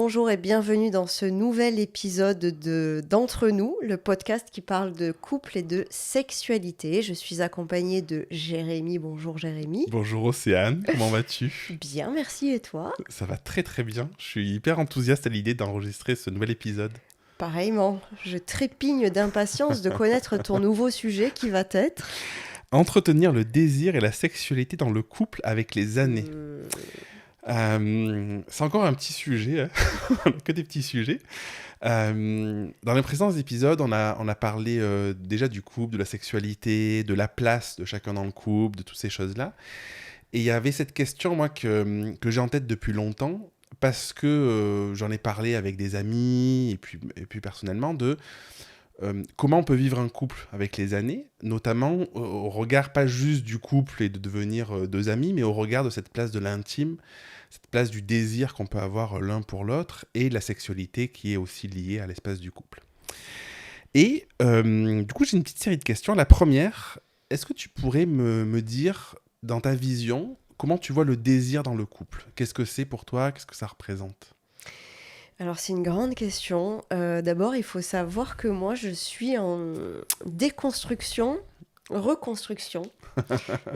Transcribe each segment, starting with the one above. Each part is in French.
bonjour et bienvenue dans ce nouvel épisode d'Entre nous, le podcast qui parle de couple et de sexualité. Je suis accompagnée de Jérémy. Bonjour Jérémy. Bonjour Océane, comment vas-tu? Bien, merci, et toi? Ça va très très bien, je suis hyper enthousiaste à l'idée d'enregistrer ce nouvel épisode. Pareillement, je trépigne d'impatience de connaître ton nouveau sujet qui va être... Entretenir le désir et la sexualité dans le couple avec les années. C'est encore un petit sujet, hein. Que des petits sujets. Dans les précédents épisodes, on a parlé déjà du couple, de la sexualité, de la place de chacun dans le couple, de toutes ces choses-là. Et il y avait cette question, moi, que j'ai en tête depuis longtemps, parce que j'en ai parlé avec des amis, et puis personnellement, de comment on peut vivre un couple avec les années, notamment au regard pas juste du couple et de devenir deux amis, mais au regard de cette place de l'intime, cette place du désir qu'on peut avoir l'un pour l'autre, et de la sexualité qui est aussi liée à l'espace du couple. Et du coup, j'ai une petite série de questions. La première, est-ce que tu pourrais me dire, dans ta vision, comment tu vois le désir dans le couple? Qu'est-ce que c'est pour toi? Qu'est-ce que ça représente? Alors, c'est une grande question. D'abord, il faut savoir que moi, je suis en déconstruction, reconstruction,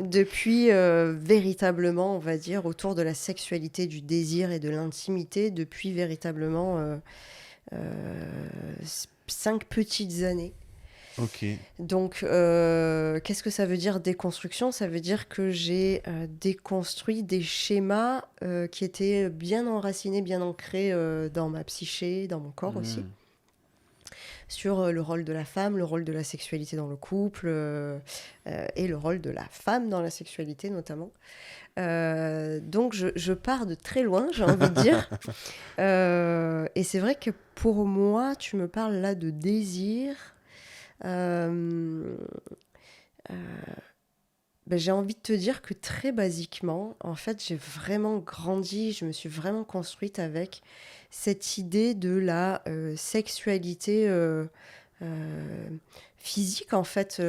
depuis véritablement, on va dire, autour de la sexualité, du désir et de l'intimité, depuis véritablement 5 petites années. Ok. Donc, qu'est-ce que ça veut dire déconstruction? Ça veut dire que j'ai déconstruit des schémas qui étaient bien enracinés, bien ancrés dans ma psyché, dans mon corps aussi, sur le rôle de la femme, le rôle de la sexualité dans le couple et le rôle de la femme dans la sexualité notamment. Donc, je pars de très loin, j'ai envie de dire. Et c'est vrai que pour moi, tu me parles là de désir. J'ai envie de te dire que très basiquement, en fait, j'ai vraiment grandi, je me suis vraiment construite avec cette idée de la sexualité physique, en fait,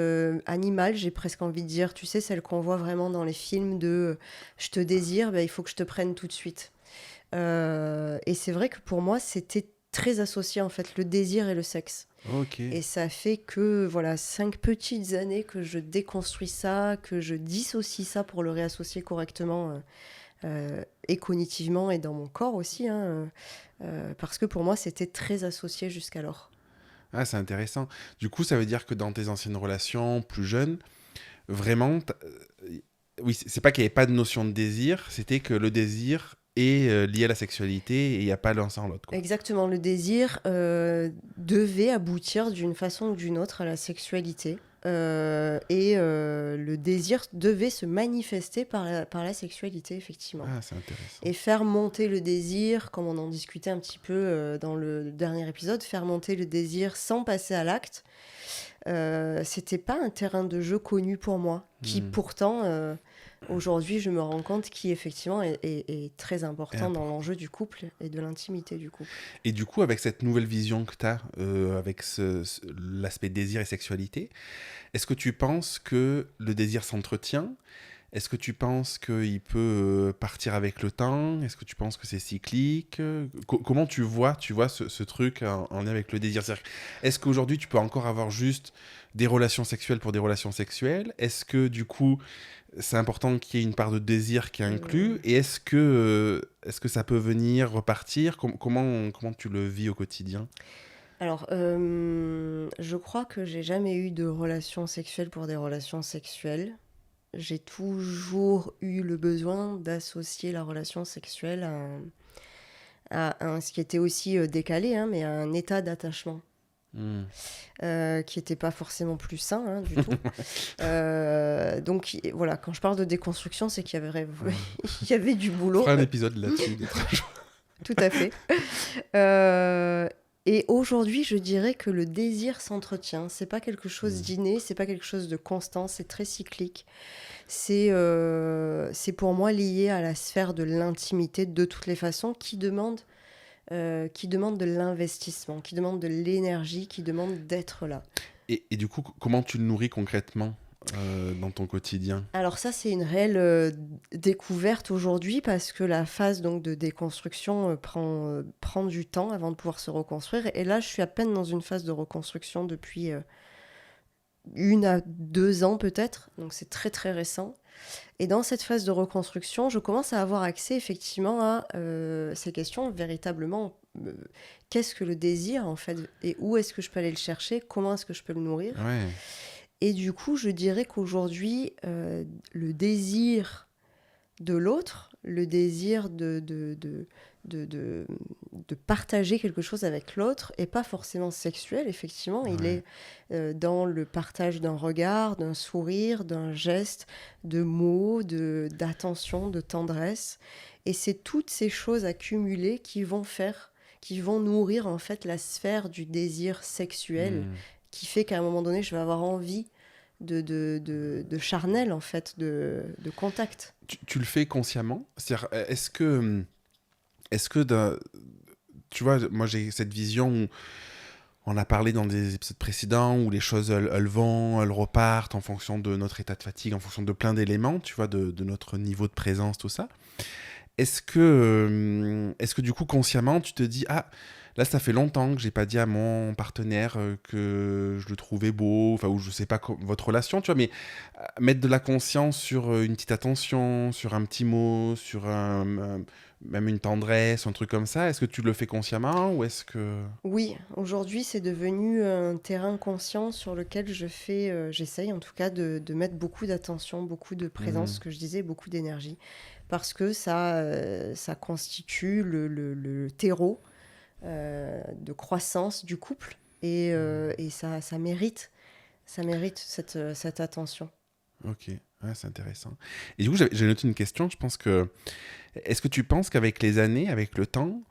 animale, j'ai presque envie de dire, tu sais, celle qu'on voit vraiment dans les films de je te désire, il faut que je te prenne tout de suite. Et c'est vrai que pour moi, c'était très associé, en fait, le désir et le sexe. Ok. Et ça fait que, voilà, 5 petites années que je déconstruis ça, que je dissocie ça pour le réassocier correctement et cognitivement et dans mon corps aussi, hein, parce que pour moi, c'était très associé jusqu'alors. Ah, c'est intéressant. Du coup, ça veut dire que dans tes anciennes relations, plus jeunes, vraiment, oui, c'est pas qu'il n'y avait pas de notion de désir, c'était que le désir est lié à la sexualité et il n'y a pas l'un sans l'autre, quoi. Exactement, le désir devait aboutir d'une façon ou d'une autre à la sexualité. Et le désir devait se manifester par la sexualité, effectivement. Ah, c'est intéressant. Et faire monter le désir, comme on en discutait un petit peu dans le dernier épisode, faire monter le désir sans passer à l'acte, c'était pas un terrain de jeu connu pour moi, qui pourtant, aujourd'hui, je me rends compte qui effectivement est très important dans l'enjeu du couple et de l'intimité du couple. Et du coup, avec cette nouvelle vision que tu as, avec l'aspect désir et sexualité, est-ce que tu penses que le désir s'entretient? Est-ce que tu penses qu'il peut partir avec le temps? Est-ce que tu penses que c'est cyclique? Comment tu vois ce truc en lien avec le désir? C'est-à-dire, est-ce qu'aujourd'hui, tu peux encore avoir juste des relations sexuelles pour des relations sexuelles? Est-ce que, du coup, c'est important qu'il y ait une part de désir qui est inclus? Et est-ce que ça peut venir, repartir? Comment tu le vis au quotidien? Alors, je crois que j'ai jamais eu de relations sexuelles pour des relations sexuelles. J'ai toujours eu le besoin d'associer la relation sexuelle ce qui était aussi décalé, hein, mais à un état d'attachement. Qui n'était pas forcément plus sain, hein, du tout. Donc voilà, quand je parle de déconstruction, c'est qu'il y avait, il y avait du boulot. On fera un épisode là-dessus. Tout à fait. Et aujourd'hui, je dirais que le désir s'entretient. C'est pas quelque chose d'inné, c'est pas quelque chose de constant, c'est très cyclique. C'est pour moi lié à la sphère de l'intimité de toutes les façons qui demande de l'investissement, qui demande de l'énergie, qui demande d'être là. Et du coup, comment tu le nourris concrètement dans ton quotidien? Alors ça, c'est une réelle découverte aujourd'hui parce que la phase donc, de déconstruction prend du temps avant de pouvoir se reconstruire. Et là, je suis à peine dans une phase de reconstruction depuis 1 à 2 ans peut-être. Donc c'est très très récent. Et dans cette phase de reconstruction, je commence à avoir accès effectivement à ces questions véritablement. Qu'est-ce que le désir en fait? Et où est-ce que je peux aller le chercher? Comment est-ce que je peux le nourrir? Ouais. Et du coup, je dirais qu'aujourd'hui, le désir de l'autre, le désir de partager quelque chose avec l'autre, est pas forcément sexuel, effectivement. Il Ouais. est dans le partage d'un regard, d'un sourire, d'un geste, de mots, d'attention, de tendresse. Et c'est toutes ces choses accumulées qui vont nourrir en fait la sphère du désir sexuel, Hmm. qui fait qu'à un moment donné, je vais avoir envie de charnel, en fait, de contact. Tu le fais consciemment? C'est-à-dire, est-ce que tu vois, moi j'ai cette vision où on a parlé dans des épisodes précédents où les choses elles vont, elles repartent en fonction de notre état de fatigue, en fonction de plein d'éléments, tu vois, de notre niveau de présence, tout ça. Est-ce que du coup consciemment tu te dis ah là ça fait longtemps que j'ai pas dit à mon partenaire que je le trouvais beau, enfin ou je sais pas votre relation, tu vois, mais mettre de la conscience sur une petite attention, sur un petit mot, sur même une tendresse, un truc comme ça. Est-ce que tu le fais consciemment ou est-ce que Oui, aujourd'hui, c'est devenu un terrain conscient sur lequel j'essaye en tout cas de mettre beaucoup d'attention, beaucoup de présence, Hmm. ce que je disais, beaucoup d'énergie, parce que ça constitue le terreau de croissance du couple et ça mérite cette attention. Ok, ouais, c'est intéressant. Et du coup j'ai noté une question. Je pense que est-ce que tu penses qu'avec les années, avec le temps,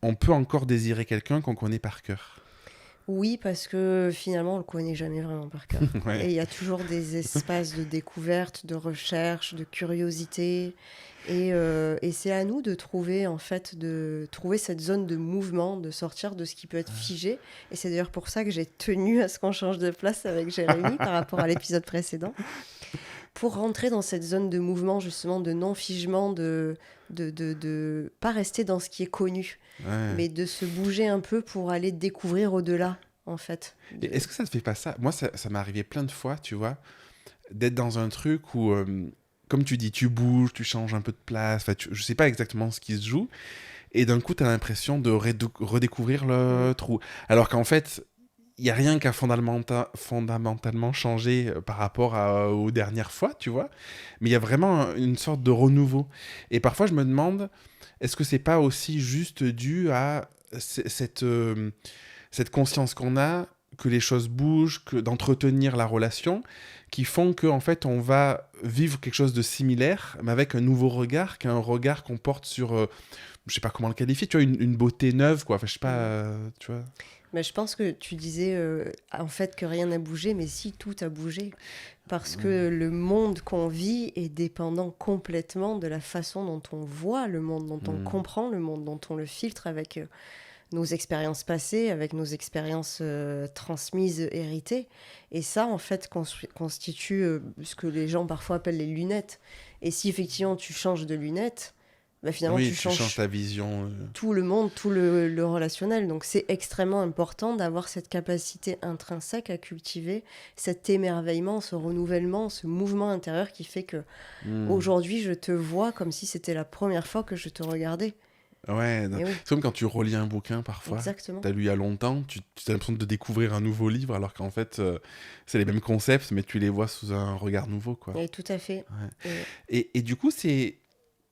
on peut encore désirer quelqu'un qu'on connaît par cœur? Oui, parce que finalement, on le connaît jamais vraiment par cœur. Et Ouais. il y a toujours des espaces de découverte, de recherche, de curiosité. Et c'est à nous de trouver, en fait, de trouver cette zone de mouvement, de sortir de ce qui peut être figé. Et c'est d'ailleurs pour ça que j'ai tenu à ce qu'on change de place avec Jérémy par rapport à l'épisode précédent. Pour rentrer dans cette zone de mouvement, justement, de non-figement, de pas rester dans ce qui est connu, Ouais. mais de se bouger un peu pour aller découvrir au-delà, en fait. Et est-ce que ça te fait pas ça? Moi, ça m'est arrivé plein de fois, tu vois, d'être dans un truc où, comme tu dis, tu bouges, tu changes un peu de place, enfin, je sais pas exactement ce qui se joue, et d'un coup, tu as l'impression de redécouvrir Mm. l'autre, alors qu'en fait, il n'y a rien qui a fondamentalement changé par rapport aux dernières fois, tu vois, mais il y a vraiment une sorte de renouveau. Et parfois, je me demande, est-ce que c'est pas aussi juste dû à cette conscience qu'on a que les choses bougent, que d'entretenir la relation, qui font que en fait on va vivre quelque chose de similaire, mais avec un nouveau regard, qu'un regard qu'on porte sur, je sais pas comment le qualifier, tu vois, une beauté neuve, quoi. Enfin, je sais pas, Mm. tu vois. Mais je pense que tu disais en fait que rien n'a bougé, mais si tout a bougé. Parce que le monde qu'on vit est dépendant complètement de la façon dont on voit le monde, dont on Mm. comprend le monde, dont on le filtre avec nos expériences passées, avec nos expériences transmises, héritées. Et ça, en fait, constitue ce que les gens parfois appellent les lunettes. Et si effectivement tu changes de lunettes, bah, finalement Oui, tu tu changes changes ta vision. tout le monde, tout le relationnel. Donc c'est extrêmement important d'avoir cette capacité intrinsèque à cultiver cet émerveillement, ce renouvellement, ce mouvement intérieur qui fait que Mm. aujourd'hui je te vois comme si c'était la première fois que je te regardais. Ouais, non. Et oui, C'est comme quand tu relis un bouquin parfois, exactement. t'as lu il y a longtemps, tu as l'impression de découvrir un nouveau livre, alors qu'en fait, c'est les mêmes concepts, mais tu les vois sous un regard nouveau, quoi. Et tout à fait. Ouais. Et Et du coup,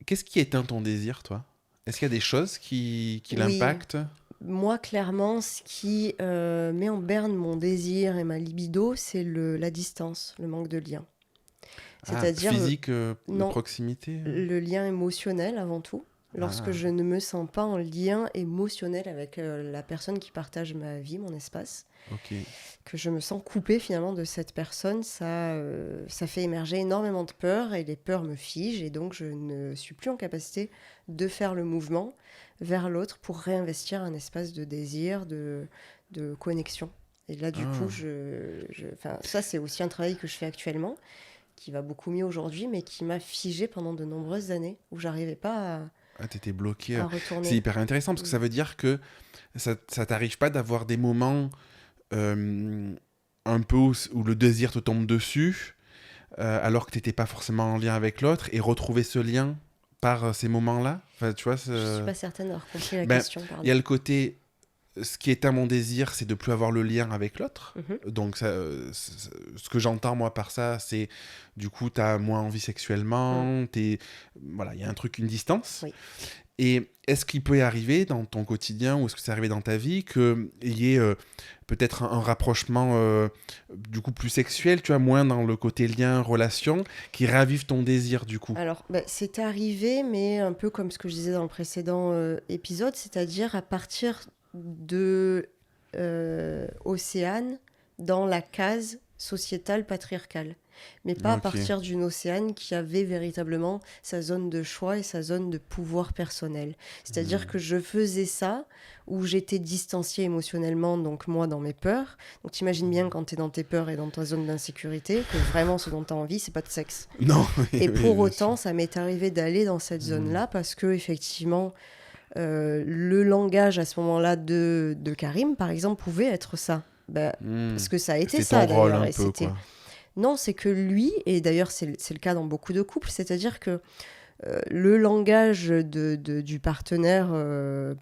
qu'est-ce qui éteint ton désir, toi? Est-ce qu'il y a des choses qui oui, l'impactent? moi clairement, ce qui met en berne mon désir et ma libido, c'est la distance, le manque de lien. Ah, C'est-à-dire, physique, de non, proximité? le lien émotionnel avant tout. Lorsque Ah, je ne me sens pas en lien émotionnel avec la personne qui partage ma vie, mon espace, ok. que je me sens coupée finalement de cette personne, ça fait émerger énormément de peurs et les peurs me figent et donc je ne suis plus en capacité de faire le mouvement vers l'autre pour réinvestir un espace de désir, de connexion. Et là, du coup, Ah, enfin, ça, c'est aussi un travail que je fais actuellement, qui va beaucoup mieux aujourd'hui, mais qui m'a figée pendant de nombreuses années, où j'arrivais pas ah, t'étais bloqué. à C'est retourner. hyper intéressant parce que Mm. ça veut dire que ça t'arrive pas d'avoir des moments euh, un peu où le désir te tombe dessus, alors que t'étais pas forcément en lien avec l'autre, et retrouver ce lien par ces moments-là. Enfin, tu vois, Je suis pas certaine d'avoir compris la ben, question, il y a pardon. le côté ce qui éteint mon désir, c'est de plus avoir le lien avec l'autre. Mhm. Donc, ce que j'entends moi par ça, c'est du coup, t'as moins envie Mm. sexuellement, voilà, il y a un truc, une distance. Oui. Et est-ce qu'il peut y arriver dans ton quotidien, ou est-ce que c'est arrivé dans ta vie, qu'il y ait peut-être un rapprochement du coup plus sexuel, tu vois, moins dans le côté lien, relation, qui ravive ton désir du coup? Alors, bah, c'est arrivé, mais un peu comme ce que je disais dans le précédent épisode, c'est-à-dire à partir de Océane dans la case sociétale patriarcale, mais pas à Ok. partir d'une Océane qui avait véritablement sa zone de choix et sa zone de pouvoir personnel. C'est-à-dire Hmm. que je faisais ça où j'étais distanciée émotionnellement, donc moi dans mes peurs. Donc t'imagines bien quand t'es dans tes peurs et dans ta zone d'insécurité que vraiment ce dont t'as envie, c'est pas de sexe. Non, oui, Et oui, pour bien sûr. autant, ça m'est arrivé d'aller dans cette Hmm. zone-là parce que effectivement, le langage à ce moment-là de Karim, par exemple, pouvait être ça. Bah, Hmm. parce que ça a été C'était ton ça rôle d'ailleurs. un Et peu, c'était quoi. non, c'est que lui, et d'ailleurs c'est le cas dans beaucoup de couples, c'est-à-dire que le langage du partenaire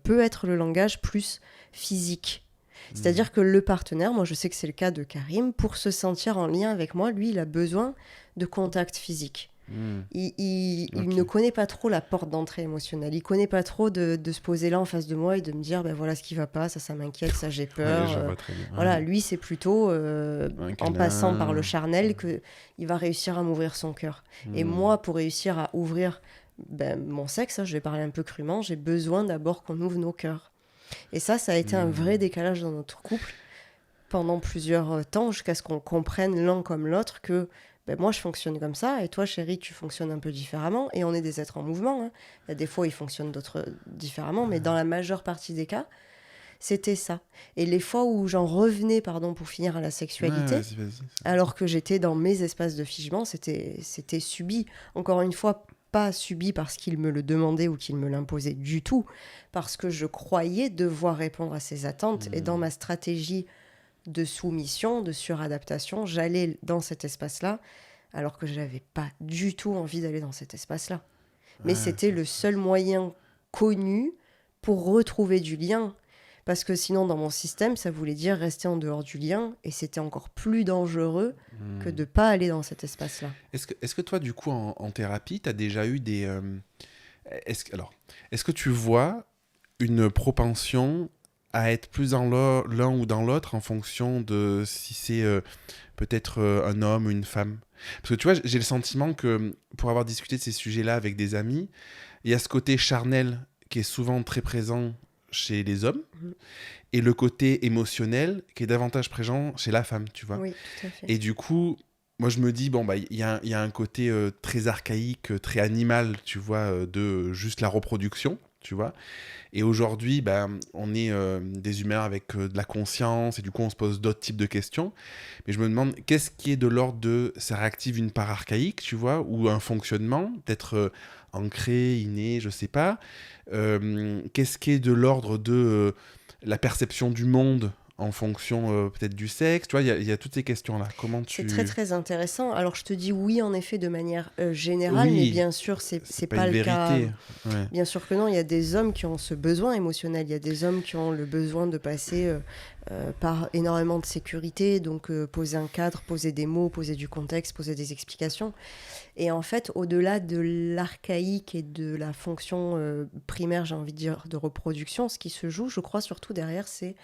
peut être le langage plus physique. Hmm. C'est-à-dire que le partenaire, moi je sais que c'est le cas de Karim, pour se sentir en lien avec moi, lui, il a besoin de contact physique. Hmm. Il Ok. ne connaît pas trop la porte d'entrée émotionnelle. Il connaît pas trop de se poser là en face de moi et de me dire, ben voilà ce qui va pas, ça m'inquiète, ça j'ai Ouais, peur. je vois très bien. Voilà, Ouais. lui c'est plutôt Un en passant par le câlin. charnel que il va réussir à m'ouvrir son cœur. Et Hmm. moi, pour réussir à ouvrir mon sexe, hein, je vais parler un peu crûment, j'ai besoin d'abord qu'on ouvre nos cœurs. Et ça a été un vrai Hmm. décalage dans notre couple pendant plusieurs temps jusqu'à ce qu'on comprenne l'un comme l'autre que moi je fonctionne comme ça et toi chérie tu fonctionnes un peu différemment et on est des êtres en mouvement, hein. Il y a des fois ils fonctionnent d'autres différemment mais dans la majeure partie des cas c'était ça. Et les fois où j'en revenais pardon pour finir à la Ouais, sexualité vas-y, vas-y. alors que j'étais dans mes espaces de figement c'était subi, encore une fois pas subi parce qu'il me le demandait ou qu'il me l'imposait du tout, parce que je croyais devoir répondre à ses attentes et dans Hmm. ma stratégie de soumission, de suradaptation, j'allais dans cet espace-là, alors que je n'avais pas du tout envie d'aller dans cet espace-là. Mais Ouais, c'était le seul moyen connu pour retrouver du lien. Parce que sinon, dans mon système, ça voulait dire rester en dehors du lien, et c'était encore plus dangereux que hmm. de ne pas aller dans cet espace-là. Est-ce que toi, du coup, en thérapie, tu as déjà eu des... alors, est-ce que tu vois une propension à être plus dans l'un ou dans l'autre en fonction de si c'est peut-être un homme ou une femme? Parce que tu vois, j'ai le sentiment que pour avoir discuté de ces sujets-là avec des amis, il y a ce côté charnel qui est souvent très présent chez les hommes Mhm. et le côté émotionnel qui est davantage présent chez la femme, tu vois. Oui, tout à fait. Et du coup, moi je me dis, bon, bah, il y a un côté très archaïque, très animal, tu vois, de juste la reproduction, tu vois. Et aujourd'hui, bah, on est des humains avec de la conscience, et du coup, on se pose d'autres types de questions. Mais je me demande, qu'est-ce qui est de l'ordre de, ça réactive une part archaïque, tu vois, ou un fonctionnement, peut-être ancré, inné, je sais pas. Qu'est-ce qui est de l'ordre de la perception du monde en fonction peut-être du sexe, tu vois, il y a toutes ces questions-là. Comment C'est très tu... très intéressant. Alors je te dis oui en effet de manière générale, mais Oui, bien sûr c'est c'est pas pas une le cas. vérité. Ouais. Bien sûr que non, il y a des hommes qui ont ce besoin émotionnel, il y a des hommes qui ont le besoin de passer par énormément de sécurité, donc poser un cadre, poser des mots, poser du contexte, poser des explications. Et en fait, au-delà de l'archaïque et de la fonction primaire, j'ai envie de dire, de reproduction, ce qui se joue, je crois, surtout derrière, c'est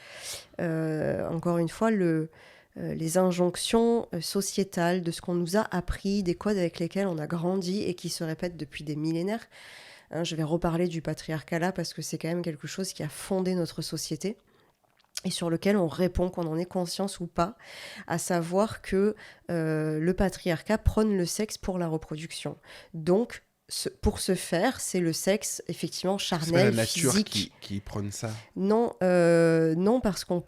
encore une fois les injonctions sociétales de ce qu'on nous a appris, des codes avec lesquels on a grandi et qui se répètent depuis des millénaires. Hein, je vais reparler du patriarcat là parce que c'est quand même quelque chose qui a fondé notre société et sur lequel on répond qu'on en ait conscience ou pas, à savoir que le patriarcat prône le sexe pour la reproduction. Donc, pour ce faire, c'est le sexe, effectivement, C'est pas la charnel, nature physique. qui prône ça. Non, non, parce on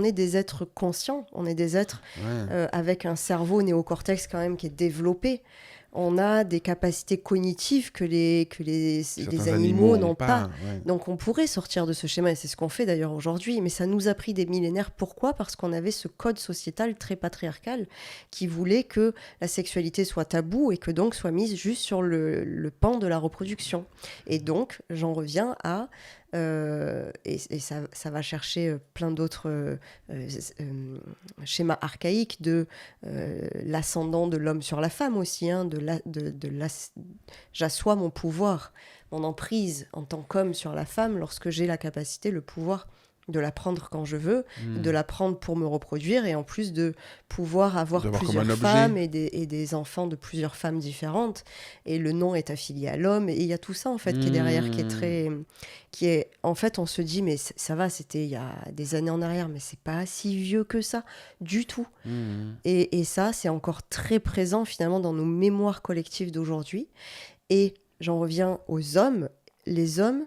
est des êtres conscients, on est des êtres Ouais. avec un cerveau néocortex quand même qui est développé. On a des capacités cognitives que les Certains animaux animaux n'ont n'ont pas. pas. Ouais. Donc on pourrait sortir de ce schéma, et c'est ce qu'on fait d'ailleurs aujourd'hui, mais ça nous a pris des millénaires. Pourquoi ? Parce qu'on avait ce code sociétal très patriarcal qui voulait que la sexualité soit taboue et que donc soit mise juste sur le pan de la reproduction. Et donc j'en reviens à... et ça va chercher plein d'autres schémas archaïques de l'ascendant de l'homme sur la femme aussi, hein, j'assois mon pouvoir, mon emprise en tant qu'homme sur la femme lorsque j'ai la capacité, le pouvoir de la prendre quand je veux, de la prendre pour me reproduire et en plus de pouvoir avoir De voir comme plusieurs un objet. femmes et des enfants de plusieurs femmes différentes. Et le nom est affilié à l'homme et il y a tout ça en fait qui est derrière, qui est en fait on se dit mais ça va, c'était il y a des années en arrière, mais c'est pas si vieux que ça du tout. Et ça c'est encore très présent finalement dans nos mémoires collectives d'aujourd'hui. Et j'en reviens aux hommes. Les hommes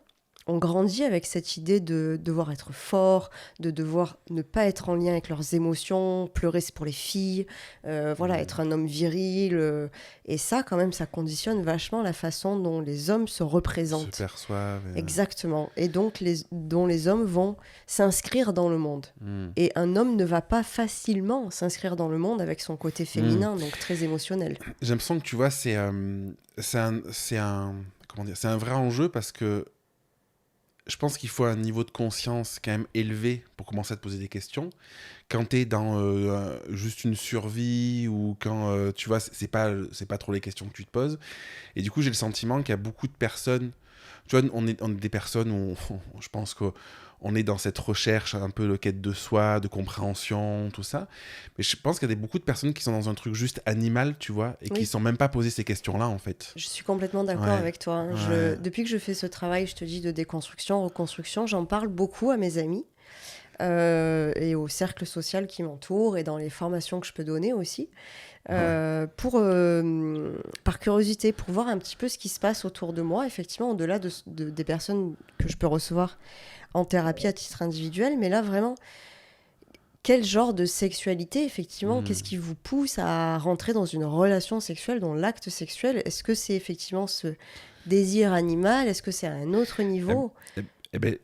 ont grandi avec cette idée de devoir être fort, de devoir ne pas être en lien avec leurs émotions, pleurer c'est pour les filles, voilà, être un homme viril. Et ça, quand même, ça conditionne vachement la façon dont les hommes se représentent. Se perçoivent. Exactement. Et donc, dont les hommes vont s'inscrire dans le monde. Et un homme ne va pas facilement s'inscrire dans le monde avec son côté féminin, donc très émotionnel. J'ai l'impression que tu vois, c'est comment dire, c'est un vrai enjeu parce que je pense qu'il faut un niveau de conscience quand même élevé pour commencer à te poser des questions. Quand tu es dans juste une survie ou quand tu vois, c'est pas trop les questions que tu te poses. Et du coup, j'ai le sentiment qu'il y a beaucoup de personnes. Tu vois, on est des personnes où je pense qu'on est dans cette recherche un peu de quête de soi, de compréhension, tout ça. Mais je pense qu'il y a beaucoup de personnes qui sont dans un truc juste animal, tu vois, et qui ne sont même pas posées ces questions-là, en fait. Je suis complètement d'accord avec toi. Hein. Depuis que je fais ce travail, je te dis, de déconstruction, reconstruction, j'en parle beaucoup à mes amis et au cercle social qui m'entoure et dans les formations que je peux donner aussi. Par curiosité, pour voir un petit peu ce qui se passe autour de moi, effectivement, au-delà des personnes que je peux recevoir en thérapie à titre individuel, mais là, vraiment, quel genre de sexualité, effectivement, qu'est-ce qui vous pousse à rentrer dans une relation sexuelle, dans l'acte sexuel ? Est-ce que c'est effectivement ce désir animal ? Est-ce que c'est à un autre niveau ?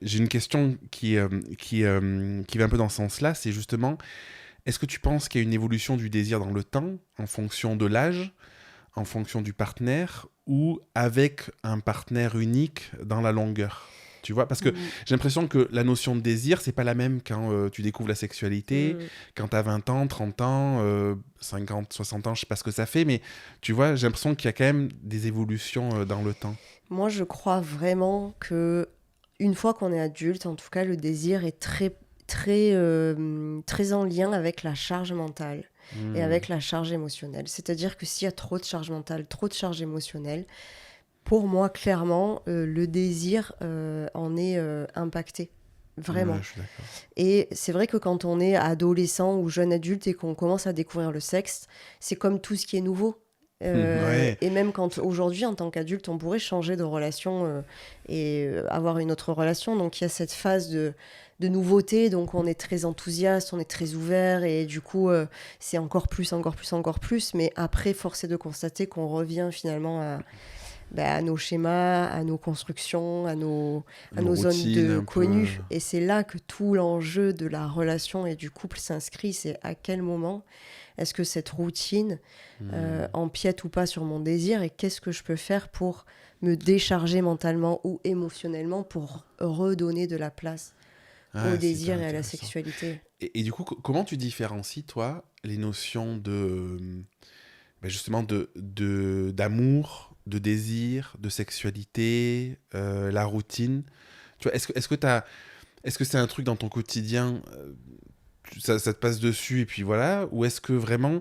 J'ai une question qui va un peu dans ce sens-là, c'est justement... Est-ce que tu penses qu'il y a une évolution du désir dans le temps, en fonction de l'âge, en fonction du partenaire, ou avec un partenaire unique dans la longueur ? Tu vois, parce que j'ai l'impression que la notion de désir, c'est pas la même quand tu découvres la sexualité, quand tu as 20 ans, 30 ans, 50, 60 ans, je sais pas ce que ça fait, mais tu vois, j'ai l'impression qu'il y a quand même des évolutions dans le temps. Moi, je crois vraiment que une fois qu'on est adulte, en tout cas, le désir est très en lien avec la charge mentale et avec la charge émotionnelle. C'est-à-dire que s'il y a trop de charge mentale, trop de charge émotionnelle, pour moi, clairement, le désir en est impacté. Vraiment. Ouais, je suis d'accord. Et c'est vrai que quand on est adolescent ou jeune adulte et qu'on commence à découvrir le sexe, c'est comme tout ce qui est nouveau. Et même quand aujourd'hui, en tant qu'adulte, on pourrait changer de relation et avoir une autre relation. Donc il y a cette phase de nouveauté, donc on est très enthousiaste, on est très ouvert et du coup c'est encore plus. Mais après, force est de constater qu'on revient finalement à nos schémas, à nos constructions, à nos zones de connues. Et c'est là que tout l'enjeu de la relation et du couple s'inscrit. C'est à quel moment est-ce que cette routine empiète ou pas sur mon désir et qu'est-ce que je peux faire pour me décharger mentalement ou émotionnellement pour redonner de la place au désir et à la sexualité. Et du coup, comment tu différencies, toi, les notions de justement d'amour, de désir, de sexualité, la routine. Tu vois, est-ce que c'est un truc dans ton quotidien, ça te passe dessus et puis voilà, ou est-ce que vraiment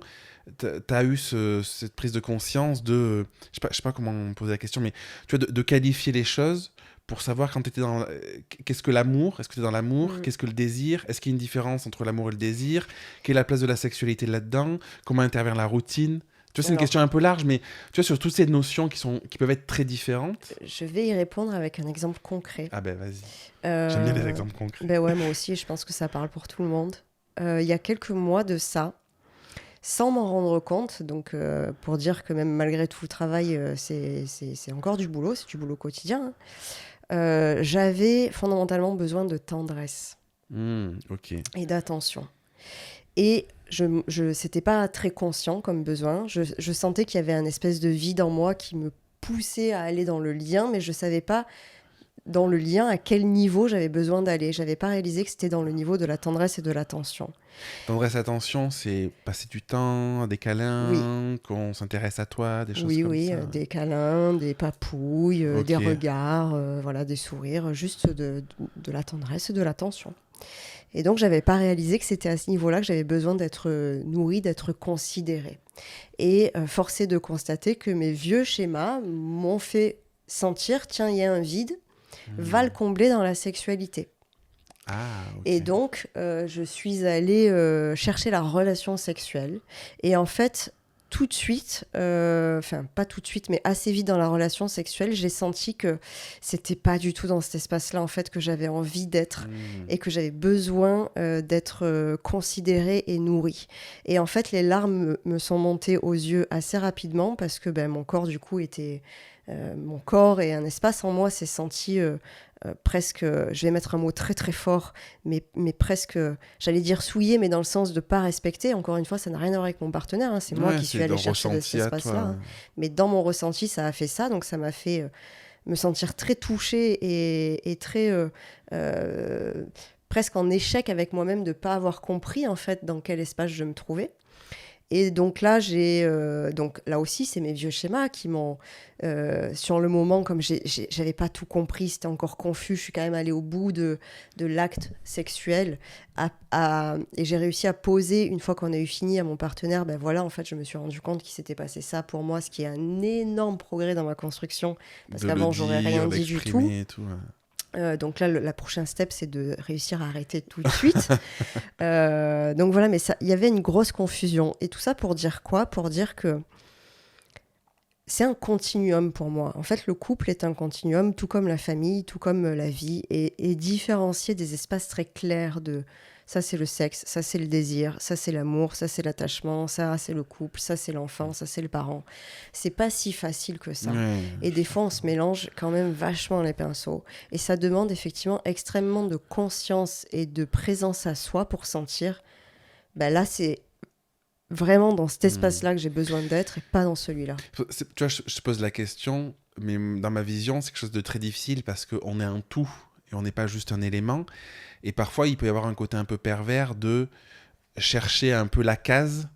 t'as eu cette prise de conscience de, je sais pas comment poser la question, mais tu vois, de qualifier les choses pour savoir quand t'étais dans, qu'est-ce que l'amour, est-ce que t'es dans l'amour, qu'est-ce que le désir, est-ce qu'il y a une différence entre l'amour et le désir, quelle est la place de la sexualité là-dedans, comment intervient la routine. Tu vois, c'est une question un peu large, mais tu vois, sur toutes ces notions qui peuvent être très différentes. Je vais y répondre avec un exemple concret. Ah ben, vas-y. J'aime bien les exemples concrets. Ben ouais, moi aussi, je pense que ça parle pour tout le monde. Il y a quelques mois de ça, sans m'en rendre compte, donc pour dire que même malgré tout le travail, c'est encore du boulot, c'est du boulot quotidien, hein. J'avais fondamentalement besoin de tendresse Ok. et d'attention. Et c'était pas très conscient comme besoin. Je sentais qu'il y avait un espèce de vide en moi qui me poussait à aller dans le lien, mais je savais pas dans le lien à quel niveau j'avais besoin d'aller. J'avais pas réalisé que c'était dans le niveau de la tendresse et de l'attention. Tendresse, attention, c'est passer du temps, des câlins, qu'on s'intéresse à toi, des choses comme ça. Des câlins, des papouilles, des regards, voilà, des sourires, juste de la tendresse et de l'attention. Et donc, j'avais pas réalisé que c'était à ce niveau-là que j'avais besoin d'être nourrie, d'être considérée. Et force est de constater que mes vieux schémas m'ont fait sentir, tiens, il y a un vide, va le combler dans la sexualité. Et donc, je suis allée chercher la relation sexuelle. Et en fait, tout de suite, enfin pas tout de suite, mais assez vite dans la relation sexuelle, j'ai senti que c'était pas du tout dans cet espace-là en fait que j'avais envie d'être et que j'avais besoin d'être considérée et nourrie. Et en fait, les larmes me sont montées aux yeux assez rapidement parce que mon corps du coup était mon corps et un espace en moi s'est senti presque, je vais mettre un mot très très fort, mais presque, j'allais dire souillé, mais dans le sens de pas respecter. Encore une fois, ça n'a rien à voir avec mon partenaire, hein, c'est moi qui suis allée chercher cet espace-là. Hein. Mais dans mon ressenti, ça a fait ça, donc ça m'a fait me sentir très touchée et très presque en échec avec moi-même de pas avoir compris en fait dans quel espace je me trouvais. Et donc là, donc là aussi, c'est mes vieux schémas qui m'ont, sur le moment, comme j'avais pas tout compris, c'était encore confus, je suis quand même allée au bout de l'acte sexuel et j'ai réussi à poser, une fois qu'on a eu fini à mon partenaire, voilà, en fait, je me suis rendu compte qu'il s'était passé ça pour moi, ce qui est un énorme progrès dans ma construction, parce qu'avant, j'aurais rien dit du tout. Donc là, la prochaine step, c'est de réussir à arrêter tout de suite. Donc voilà, mais il y avait une grosse confusion. Et tout ça pour dire quoi ? Pour dire que c'est un continuum pour moi. En fait, le couple est un continuum, tout comme la famille, tout comme la vie, et différencier des espaces très clairs de ça c'est le sexe, ça c'est le désir, ça c'est l'amour, ça c'est l'attachement, ça c'est le couple, ça c'est l'enfant, ça c'est le parent. C'est pas si facile que ça. Et des fois on se mélange quand même vachement les pinceaux. Et ça demande effectivement extrêmement de conscience et de présence à soi pour sentir, là c'est vraiment dans cet espace-là que j'ai besoin d'être et pas dans celui-là. Tu vois, je te pose la question, mais dans ma vision, c'est quelque chose de très difficile parce qu'on est un tout et on n'est pas juste un élément. Et parfois, il peut y avoir un côté un peu pervers de chercher un peu la case,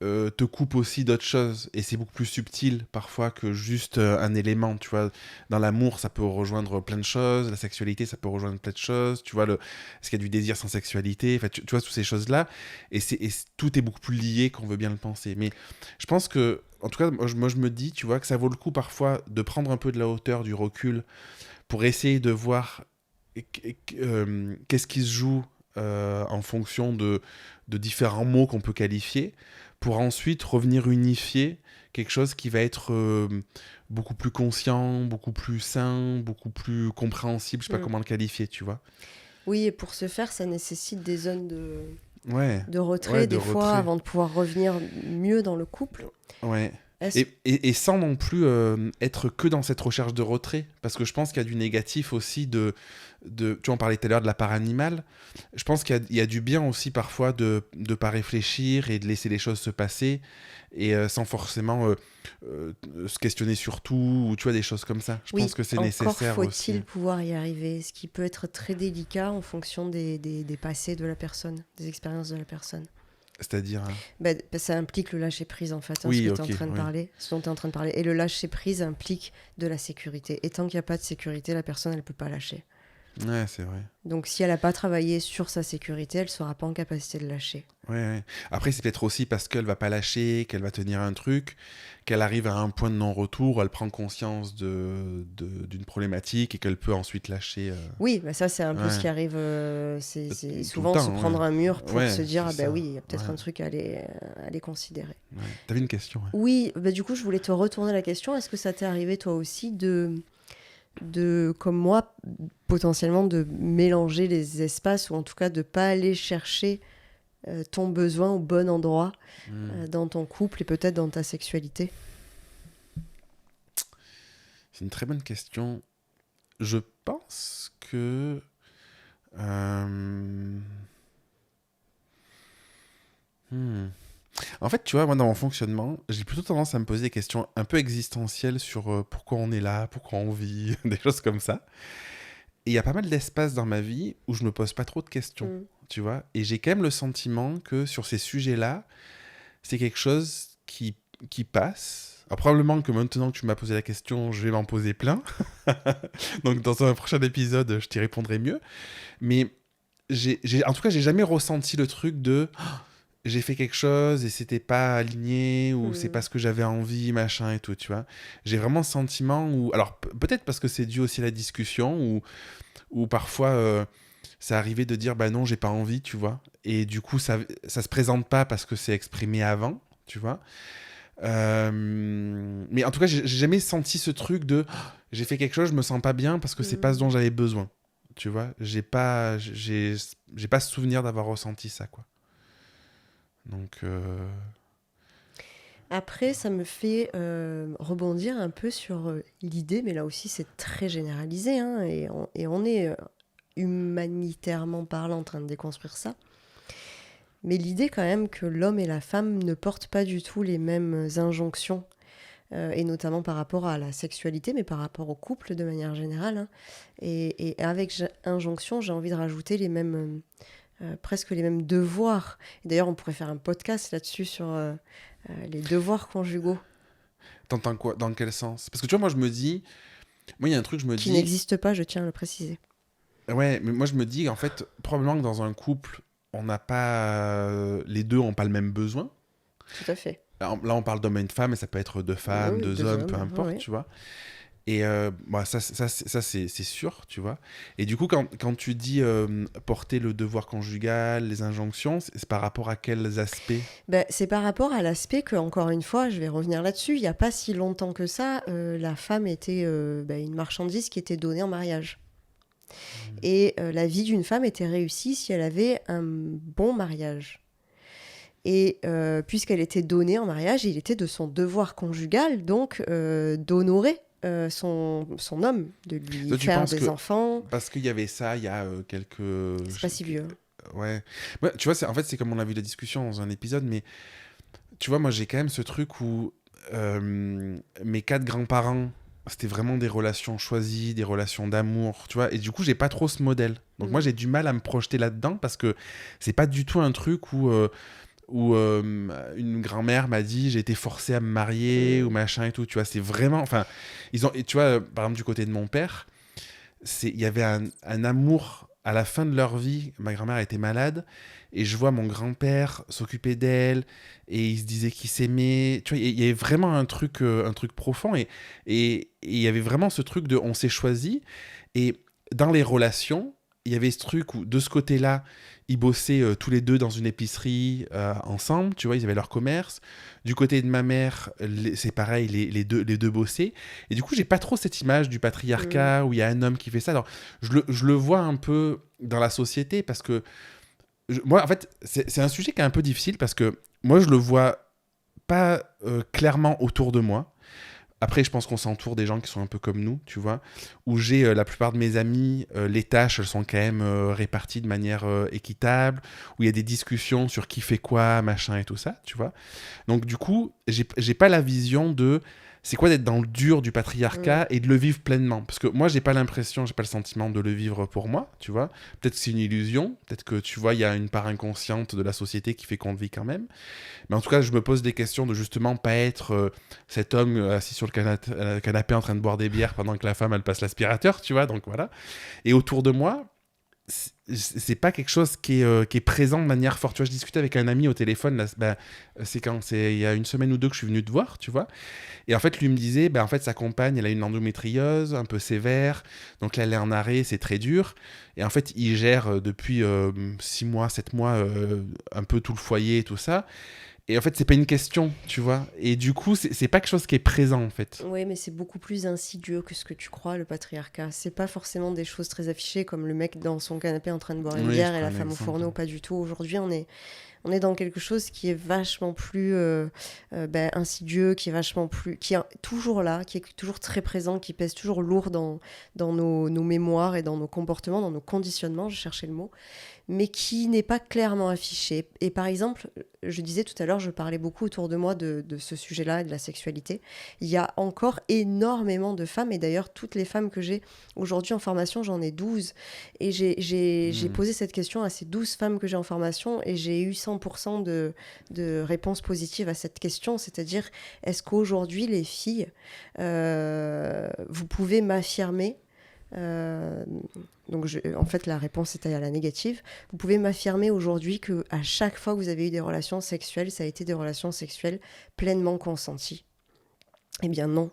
te coupe aussi d'autres choses. Et c'est beaucoup plus subtil parfois que juste un élément. Tu vois, dans l'amour, ça peut rejoindre plein de choses. La sexualité, ça peut rejoindre plein de choses. Tu vois, est-ce qu'il y a du désir sans sexualité ? Enfin, tu vois, toutes ces choses-là. Et tout est beaucoup plus lié qu'on veut bien le penser. Mais je pense que, en tout cas, moi, je me dis, tu vois, que ça vaut le coup parfois de prendre un peu de la hauteur, du recul, pour essayer de voir qu'est-ce qui se joue en fonction de différents mots qu'on peut qualifier, pour ensuite revenir unifier quelque chose qui va être beaucoup plus conscient, beaucoup plus sain, beaucoup plus compréhensible, je sais pas comment le qualifier, tu vois. Oui, et pour ce faire, ça nécessite des zones de retrait, des fois, avant de pouvoir revenir mieux dans le couple. Ouais. Et sans non plus être que dans cette recherche de retrait, parce que je pense qu'il y a du négatif aussi tu vois, on parlait tout à l'heure de la part animale, je pense qu'il y a du bien aussi parfois de ne pas réfléchir et de laisser les choses se passer, et sans forcément se questionner sur tout, ou tu vois, des choses comme ça. Je pense que c'est nécessaire aussi. Encore faut-il pouvoir y arriver, ce qui peut être très délicat en fonction des passés de la personne, des expériences de la personne. C'est-à-dire ça implique le lâcher-prise, en fait, ce dont tu es en train de parler. Et le lâcher-prise implique de la sécurité. Et tant qu'il n'y a pas de sécurité, la personne, elle ne peut pas lâcher. Ouais, c'est vrai. Donc si elle n'a pas travaillé sur sa sécurité, elle ne sera pas en capacité de lâcher. Ouais, ouais. Après, c'est peut-être aussi parce qu'elle va pas lâcher, qu'elle va tenir un truc, qu'elle arrive à un point de non-retour, elle prend conscience d'une problématique et qu'elle peut ensuite lâcher. Oui, bah ça c'est un peu ce Ouais. qui arrive, c'est Tout le souvent se temps, ouais. prendre un mur pour Ouais, se dire, c'est ah bah ça. oui, il y a peut-être Ouais, un truc à aller considérer. ouais. T'avais une question, ouais. Oui, bah du coup je voulais te retourner la question, est-ce que ça t'est arrivé toi aussi comme moi, potentiellement de mélanger les espaces ou en tout cas de pas aller chercher ton besoin au bon endroit Hmm. dans ton couple et peut-être dans ta sexualité? C'est une très bonne question. Je pense que... euh, hmm. En fait, tu vois, moi, dans mon fonctionnement, j'ai plutôt tendance à me poser des questions un peu existentielles sur pourquoi on est là, pourquoi on vit, des choses comme ça. Et il y a pas mal d'espaces dans ma vie où je me pose pas trop de questions, Mm. tu vois. Et j'ai quand même le sentiment que sur ces sujets-là, c'est quelque chose qui passe. Alors, probablement que maintenant que tu m'as posé la question, je vais m'en poser plein. Donc, dans un prochain épisode, je t'y répondrai mieux. Mais en tout cas, j'ai jamais ressenti le truc de j'ai fait quelque chose et c'était pas aligné ou c'est Mm. pas ce que j'avais envie, machin et tout, tu vois. J'ai vraiment ce sentiment où. Alors, peut-être parce que c'est dû aussi à la discussion ou parfois. Ça arrivait de dire bah non j'ai pas envie tu vois et du coup ça se présente pas parce que c'est exprimé avant tu vois. Mais en tout cas j'ai jamais senti ce truc de j'ai fait quelque chose je me sens pas bien parce que c'est pas ce Mm. dont j'avais besoin tu vois. J'ai pas ce souvenir d'avoir ressenti ça quoi. Donc Après, ça me fait rebondir un peu sur l'idée, mais là aussi c'est très généralisé, hein, et on est humanitairement parlant en train de déconstruire ça. Mais l'idée quand même que l'homme et la femme ne portent pas du tout les mêmes injonctions, et notamment par rapport à la sexualité, mais par rapport au couple de manière générale, hein. Et avec injonction, j'ai envie de rajouter presque les mêmes devoirs. Et d'ailleurs, on pourrait faire un podcast là-dessus sur les devoirs conjugaux t'entends quoi dans quel sens parce que tu vois moi je me dis moi il y a un truc je me qui dis n'existent pas, je tiens à le préciser. ouais mais moi je me dis en fait probablement que dans un couple on n'a pas les deux ont pas le même besoin. Tout à fait. Là, on parle d'homme et de femme, et ça peut être deux femmes, Oui, deux deux hommes, peu hommes, importe, oui. tu vois. Et bah, c'est sûr, tu vois. Et du coup, quand tu dis porter le devoir conjugal, les injonctions, c'est par rapport à quels aspects? Ben, c'est par rapport à l'aspect que, encore une fois, je vais revenir là-dessus, il n'y a pas si longtemps que ça, la femme était une marchandise qui était donnée en mariage. Et la vie d'une femme était réussie si elle avait un bon mariage. Et puisqu'elle était donnée en mariage, il était de son devoir conjugal, donc d'honorer son homme, de lui Toi, tu faire penses des que enfants. parce qu'il y avait ça, il y a quelques... C'est pas si vieux, hein. Ouais. Ouais, tu vois, en fait, c'est comme on a vu la discussion dans un épisode, mais tu vois, moi, j'ai quand même ce truc où mes quatre grands-parents, c'était vraiment des relations choisies, des relations d'amour, tu vois, et du coup, j'ai pas trop ce modèle. Donc, moi, Mm. j'ai du mal à me projeter là-dedans parce que c'est pas du tout un truc où une grand-mère m'a dit j'ai été forcée à me marier ou Mm. machin et tout, tu vois, c'est vraiment. Enfin, et tu vois, par exemple, du côté de mon père, il y avait un amour à la fin de leur vie. Ma grand-mère était malade et je vois mon grand-père s'occuper d'elle et il se disait qu'il s'aimait. Tu vois, il y avait vraiment un truc profond et il y avait vraiment ce truc de on s'est choisi. Et dans les relations, il y avait ce truc où de ce côté-là, ils bossaient tous les deux dans une épicerie ensemble, tu vois, ils avaient leur commerce. Du côté de ma mère, c'est pareil, les deux bossaient. Et du coup, j'ai pas trop cette image du Mm. patriarcat où il y a un homme qui fait ça. Alors, je le vois un peu dans la société parce que moi, en fait, c'est un sujet qui est un peu difficile parce que moi, je le vois pas clairement autour de moi. Après, je pense qu'on s'entoure des gens qui sont un peu comme nous, tu vois, où j'ai la plupart de mes amis, les tâches, elles sont quand même réparties de manière équitable, où il y a des discussions sur qui fait quoi, machin et tout ça, tu vois. Donc, du coup, j'ai pas la vision de c'est quoi d'être dans le dur du patriarcat et de le vivre pleinement? Parce que moi, j'ai pas le sentiment de le vivre pour moi, tu vois. Peut-être que c'est une illusion, peut-être que, tu vois, il y a une part inconsciente de la société qui fait qu'on le vit quand même. Mais en tout cas, je me pose des questions de justement pas être cet homme assis sur le canapé en train de boire des bières pendant que la femme, elle passe l'aspirateur, tu vois, donc voilà. Et autour de moi, c'est pas quelque chose qui est présent de manière forte. Tu vois, je discutais avec un ami au téléphone, là, c'est il y a une semaine ou deux que je suis venu te voir, tu vois. Et en fait, lui me disait, en fait, sa compagne, elle a une endométriose un peu sévère, donc là, elle est en arrêt, c'est très dur. Et en fait, il gère depuis 6 mois, 7 mois, un peu tout le foyer et tout ça. Et en fait, c'est pas une question, tu vois. Et du coup, c'est pas quelque chose qui est présent, en fait. Oui, mais c'est beaucoup plus insidieux que ce que tu crois, le patriarcat. C'est pas forcément des choses très affichées comme le mec dans son canapé en train de boire une Oui, bière je et la prends un femme au exemple. fourneau, pas du tout. Aujourd'hui, on est dans quelque chose qui est vachement plus insidieux, qui est vachement plus, qui est toujours là, qui est toujours très présent, qui pèse toujours lourd dans nos mémoires et dans nos comportements, dans nos conditionnements, je cherchais le mot, mais qui n'est pas clairement affiché. Et par exemple, je disais tout à l'heure, je parlais beaucoup autour de moi de ce sujet-là, de la sexualité. Il y a encore énormément de femmes, et d'ailleurs toutes les femmes que j'ai aujourd'hui en formation, j'en ai 12. Et j'ai posé cette question à ces 12 femmes que j'ai en formation, et j'ai eu 100% de réponses positives à cette question, c'est-à-dire, est-ce qu'aujourd'hui, les filles, vous pouvez m'affirmer donc en fait la réponse était à la négative. Vous pouvez m'affirmer aujourd'hui que à chaque fois que vous avez eu des relations sexuelles, ça a été des relations sexuelles pleinement consenties? Eh bien non.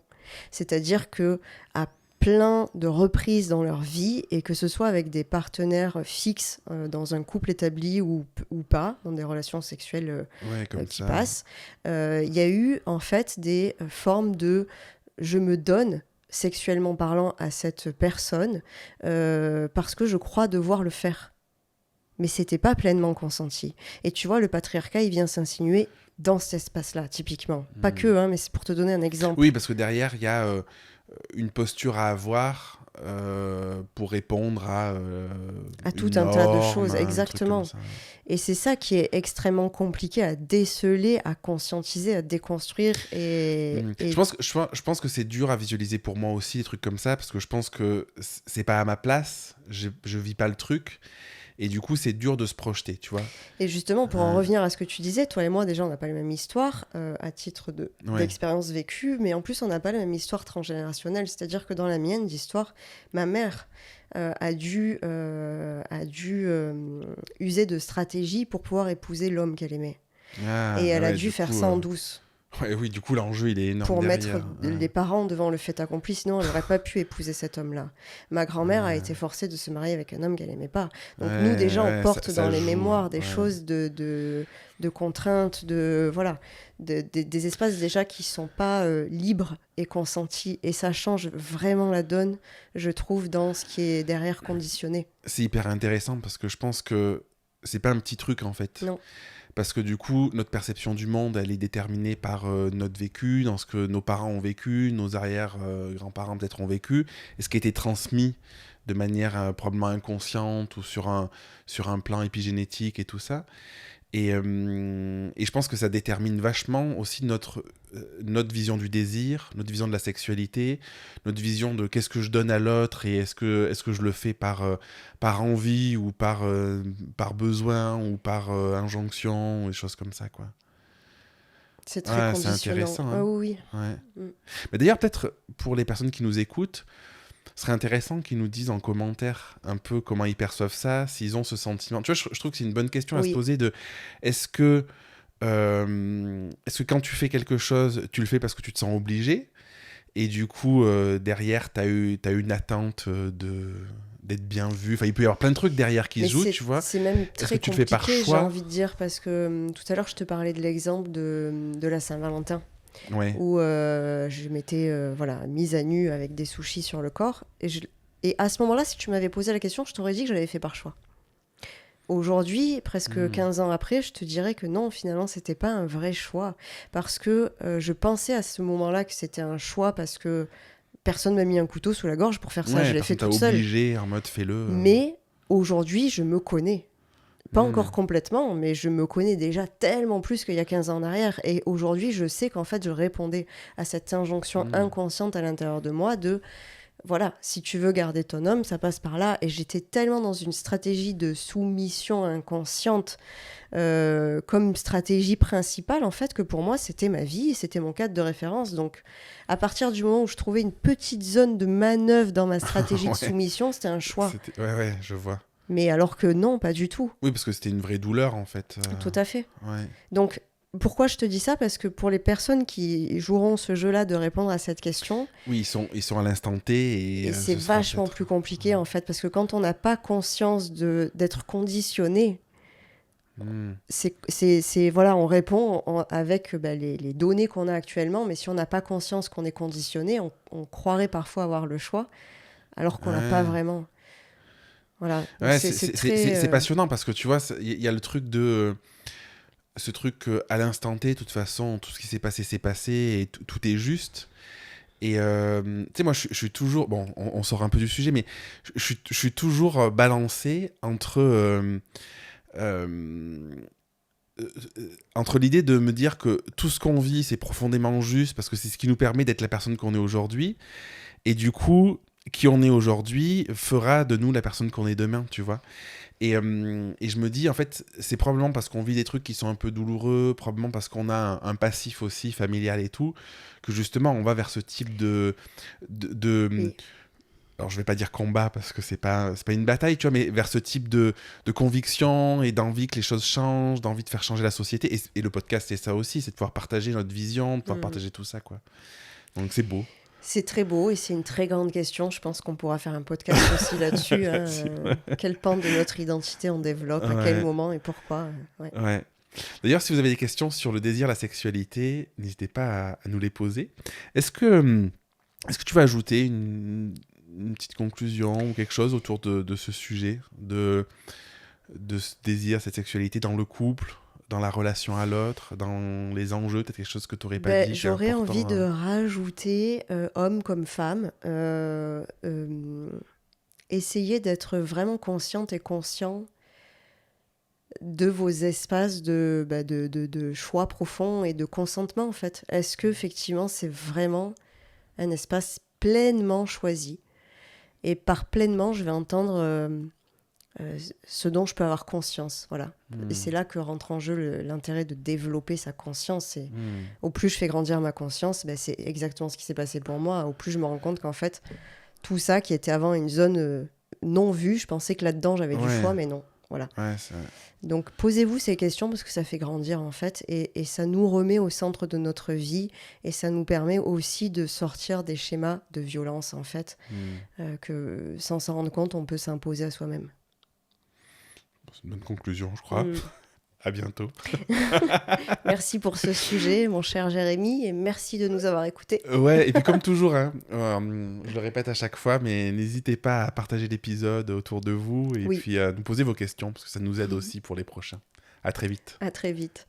C'est-à-dire que à plein de reprises dans leur vie, et que ce soit avec des partenaires fixes dans un couple établi ou pas, dans des relations sexuelles qui passent, il y a eu en fait des formes de je me donne sexuellement parlant à cette personne parce que je crois devoir le faire. Mais c'était pas pleinement consenti. Et tu vois, le patriarcat, il vient s'insinuer dans cet espace-là, typiquement. Pas que, mais c'est pour te donner un exemple. Oui, parce que derrière, il y a une posture à avoir pour répondre à tout une un tas de norme, choses, un truc exactement. comme ça. Et c'est ça qui est extrêmement compliqué à déceler, à conscientiser, à déconstruire. Je pense que c'est dur à visualiser pour moi aussi, des trucs comme ça, parce que je pense que c'est pas à ma place, je vis pas le truc. Et du coup, c'est dur de se projeter, tu vois. Et justement, pour en revenir à ce que tu disais, toi et moi, déjà, on n'a pas la même histoire à titre d'expérience vécue, mais en plus, on n'a pas la même histoire transgénérationnelle. C'est-à-dire que dans la mienne d'histoire, ma mère a dû user de stratégies pour pouvoir épouser l'homme qu'elle aimait. Et elle a dû faire ça en douce. Ouais, oui, du coup, l'enjeu, il est énorme pour derrière. mettre les parents devant le fait accompli, sinon elle n'aurait pas pu épouser cet homme-là. Ma grand-mère a été forcée de se marier avec un homme qu'elle n'aimait pas. Donc nous, déjà, on porte dans les mémoires des choses de contraintes, des espaces déjà qui ne sont pas libres et consentis. Et ça change vraiment la donne, je trouve, dans ce qui est derrière conditionné. C'est hyper intéressant parce que je pense que c'est pas un petit truc, en fait. Non. Parce que du coup, notre perception du monde, elle est déterminée par notre vécu, dans ce que nos parents ont vécu, nos arrière-grands-parents peut-être ont vécu, et ce qui a été transmis de manière probablement inconsciente ou sur un plan épigénétique et tout ça. Et je pense que ça détermine vachement aussi notre vision du désir, notre vision de la sexualité, notre vision de qu'est-ce que je donne à l'autre et est-ce que je le fais par envie ou par besoin ou par injonction ou des choses comme ça, quoi. C'est très conditionnant. C'est intéressant. Hein. Ah oui. Ouais. Mais d'ailleurs, peut-être pour les personnes qui nous écoutent, ce serait intéressant qu'ils nous disent en commentaire un peu comment ils perçoivent ça, s'ils ont ce sentiment. Tu vois, je trouve que c'est une bonne question à se poser de est-ce que quand tu fais quelque chose, tu le fais parce que tu te sens obligé et du coup, derrière, t'as eu une attente d'être bien vu. Enfin, il peut y avoir plein de trucs derrière qui se jouent, tu vois. C'est même très tu le fais par compliqué, choix j'ai envie de dire, parce que tout à l'heure, je te parlais de l'exemple de la Saint-Valentin. Ouais. Où je m'étais mise à nu avec des sushis sur le corps. Et à ce moment-là, si tu m'avais posé la question, je t'aurais dit que je l'avais fait par choix. Aujourd'hui, presque 15 ans après, je te dirais que non, finalement, c'était pas un vrai choix. Parce que je pensais à ce moment-là que c'était un choix parce que personne m'a mis un couteau sous la gorge pour faire ça. Je l'ai fait toute seule. Obligé, en mode fais-le. Mais aujourd'hui, je me connais. Pas encore complètement, mais je me connais déjà tellement plus qu'il y a 15 ans en arrière. Et aujourd'hui, je sais qu'en fait, je répondais à cette injonction inconsciente à l'intérieur de moi de, voilà, si tu veux garder ton homme, ça passe par là. Et j'étais tellement dans une stratégie de soumission inconsciente comme stratégie principale, en fait, que pour moi, c'était ma vie, c'était mon cadre de référence. Donc, à partir du moment où je trouvais une petite zone de manœuvre dans ma stratégie de soumission, c'était un choix. Ouais, je vois. Mais alors que non, pas du tout. Oui, parce que c'était une vraie douleur, en fait. Tout à fait. Ouais. Donc, pourquoi je te dis ça? Parce que pour les personnes qui joueront ce jeu-là de répondre à cette question, Oui, ils sont à l'instant T et c'est vachement plus compliqué, en fait, parce que quand on n'a pas conscience d'être conditionné, voilà, on répond avec les données qu'on a actuellement, mais si on n'a pas conscience qu'on est conditionné, on croirait parfois avoir le choix, alors qu'on l'a pas vraiment. Voilà. Ouais, très, c'est passionnant parce que tu vois, il y a le truc de ce truc à l'instant T, de toute façon, tout ce qui s'est passé, c'est passé et tout est juste. Et tu sais, moi, je suis toujours. Bon, on sort un peu du sujet, mais je suis toujours balancé entre l'idée de me dire que tout ce qu'on vit, c'est profondément juste parce que c'est ce qui nous permet d'être la personne qu'on est aujourd'hui. Et du coup, qui on est aujourd'hui fera de nous la personne qu'on est demain, tu vois. Et je me dis, en fait, c'est probablement parce qu'on vit des trucs qui sont un peu douloureux, probablement parce qu'on a un passif aussi familial et tout, que justement, on va vers ce type Oui. alors, je vais pas dire combat parce que c'est pas une bataille, tu vois, mais vers ce type de conviction et d'envie que les choses changent, d'envie de faire changer la société. Et le podcast, c'est ça aussi, c'est de pouvoir partager notre vision, de pouvoir partager tout ça, quoi. Donc, c'est beau. C'est très beau et c'est une très grande question. Je pense qu'on pourra faire un podcast aussi là-dessus. Hein. Quelle pente de notre identité on développe, à quel moment et pourquoi. Ouais. D'ailleurs, si vous avez des questions sur le désir, la sexualité, n'hésitez pas à nous les poser. Est-ce que tu vas ajouter une petite conclusion ou quelque chose autour de ce sujet, de ce désir, cette sexualité dans le couple, dans la relation à l'autre, dans les enjeux, peut-être quelque chose que tu n'aurais pas dit. J'aurais envie de rajouter, homme comme femme, essayez d'être vraiment consciente et conscient de vos espaces de choix profond et de consentement, en fait. Est-ce que effectivement c'est vraiment un espace pleinement choisi? Et par pleinement, je vais entendre ce dont je peux avoir conscience, voilà. Et c'est là que rentre en jeu l'intérêt de développer sa conscience. Et au plus je fais grandir ma conscience, c'est exactement ce qui s'est passé pour moi. Au plus je me rends compte qu'en fait, tout ça qui était avant une zone non vue, je pensais que là-dedans j'avais du choix, mais non. Voilà. Ouais, donc posez-vous ces questions parce que ça fait grandir en fait et ça nous remet au centre de notre vie et ça nous permet aussi de sortir des schémas de violence en fait que sans s'en rendre compte on peut s'imposer à soi-même. C'est une bonne conclusion, je crois. À bientôt. Merci pour ce sujet, mon cher Jérémy, et merci de nous avoir écoutés. Ouais, et puis comme toujours, hein, je le répète à chaque fois, mais n'hésitez pas à partager l'épisode autour de vous et puis à nous poser vos questions, parce que ça nous aide aussi pour les prochains. À très vite. À très vite.